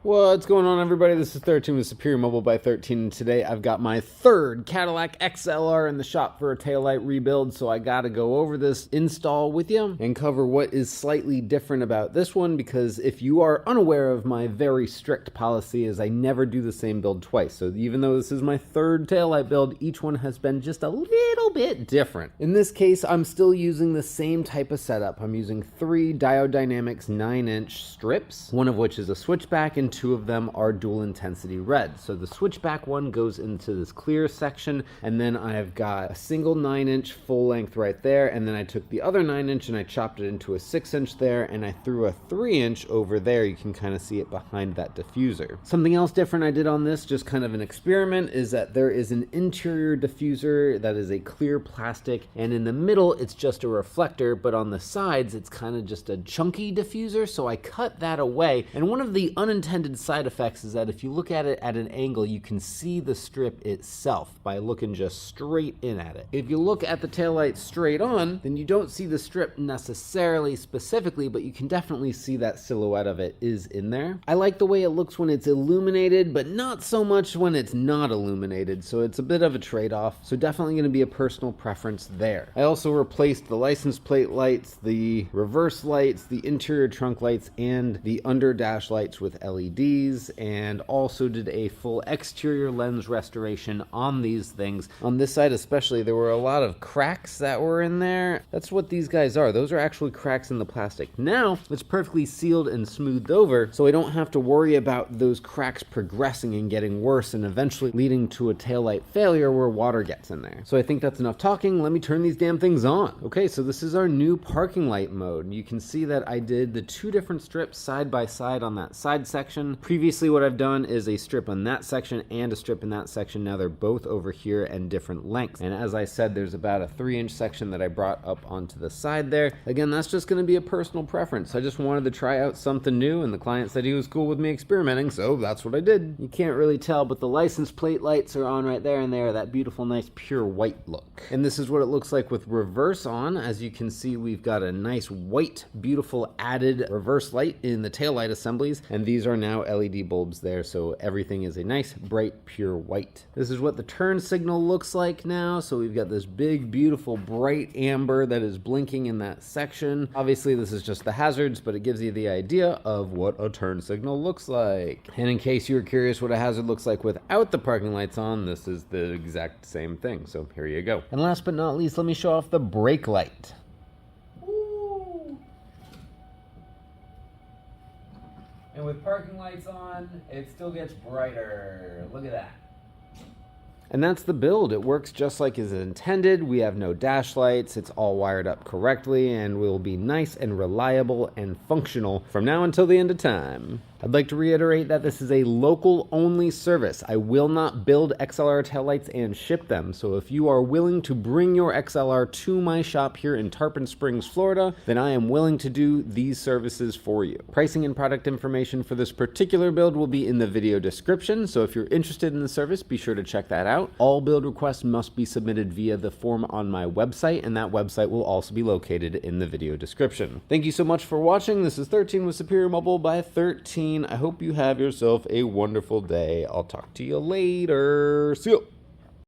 What's going on, everybody? This is 13 with Superior Mobile by 13, and today I've got my third Cadillac XLR in the shop for a taillight rebuild, so I gotta go over this install with you and cover what is slightly different about this one, because if you are unaware of my very strict policy is I never do the same build twice. So even though this is my third taillight build, each one has been just a little bit different. In this case, I'm still using the same type of setup. I'm using 3 Diode Dynamics 9-inch strips, one of which is a switchback, and 2 of them are dual intensity red. So the switchback one goes into this clear section, and then I've got a single 9-inch full length right there, and then I took the other 9-inch and I chopped it into a 6-inch there, and I threw a 3-inch over there. You can kind of see it behind that diffuser. Something else different I did on this, just kind of an experiment, is that there is an interior diffuser that is a clear plastic, and in the middle it's just a reflector, but on the sides it's kind of just a chunky diffuser, so I cut that away. And one of the unintended side effects is that if you look at it at an angle, you can see the strip itself by looking just straight in at it. If you look at the taillight straight on, then you don't see the strip necessarily specifically, but you can definitely see that silhouette of it is in there. I like the way it looks when it's illuminated, but not so much when it's not illuminated, so it's a bit of a trade-off. So definitely going to be a personal preference there. I also replaced the license plate lights, the reverse lights, the interior trunk lights, and the under dash lights with LEDs, and also did a full exterior lens restoration on these things. On this side especially, there were a lot of cracks that were in there. That's what these guys are. Those are actually cracks in the plastic. Now it's perfectly sealed and smoothed over, so I don't have to worry about those cracks progressing and getting worse and eventually leading to a taillight failure where water gets in there. So I think that's enough talking. Let me turn these damn things on. Okay, so this is our new parking light mode. You can see that I did the 2 different strips side by side on that side section. Previously what I've done is a strip on that section and a strip in that section. Now they're both over here and different lengths. And as I said, there's about a 3-inch section that I brought up onto the side there. Again, that's just going to be a personal preference. I just wanted to try out something new, and the client said he was cool with me experimenting, so that's what I did. You can't really tell, but the license plate lights are on right there, and they are that beautiful, nice, pure white look. And this is what it looks like with reverse on. As you can see, we've got a nice white, beautiful added reverse light in the taillight assemblies, and these are now LED bulbs there, so everything is a nice, bright, pure white. This is what the turn signal looks like now. So we've got this big, beautiful, bright amber that is blinking in that section. Obviously, this is just the hazards, but it gives you the idea of what a turn signal looks like. And in case you were curious what a hazard looks like without the parking lights on, this is the exact same thing. So here you go. And last but not least, let me show off the brake light. And with parking lights on, it still gets brighter. Look at that. And that's the build. It works just like is intended. We have no dash lights. It's all wired up correctly and will be nice and reliable and functional from now until the end of time. I'd like to reiterate that this is a local only service. I will not build XLR taillights and ship them. So if you are willing to bring your XLR to my shop here in Tarpon Springs, Florida, then I am willing to do these services for you. Pricing and product information for this particular build will be in the video description. So if you're interested in the service, be sure to check that out. All build requests must be submitted via the form on my website, and that website will also be located in the video description. Thank you so much for watching. This is 13 with Superior Mobile by 13. I hope you have yourself a wonderful day. I'll talk to you later. See you.